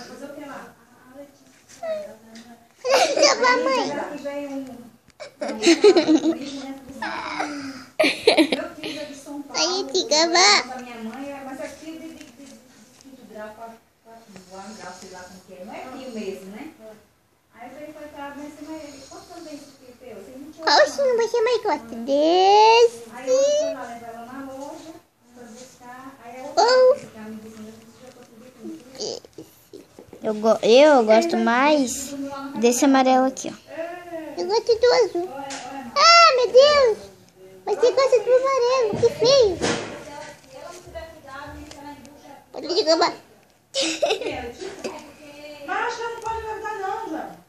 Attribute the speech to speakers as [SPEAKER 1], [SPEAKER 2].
[SPEAKER 1] fazer o que lá?
[SPEAKER 2] Mãe.
[SPEAKER 1] Eu fiz a de São Paulo.
[SPEAKER 2] Aí, fica, vá.
[SPEAKER 1] Da minha mãe, mas aqui de grau, 4 grau, sei lá como que é. Não é fio mesmo, né? Aí eu falei pra ela, mas quanto tempo tem esse fio teu?
[SPEAKER 2] Qual o sino você mais gosta? Desse.
[SPEAKER 1] Aí eu fui lá levar ela na loja, pra buscar. Aí a outra ficar me dizendo, já consegui.
[SPEAKER 2] Eu gosto mais desse amarelo aqui, ó. Eu gosto do azul. Ah, meu Deus! Você gosta do amarelo, que feio. Pode ligar,
[SPEAKER 1] Mas acho que ela não pode levantar não, João.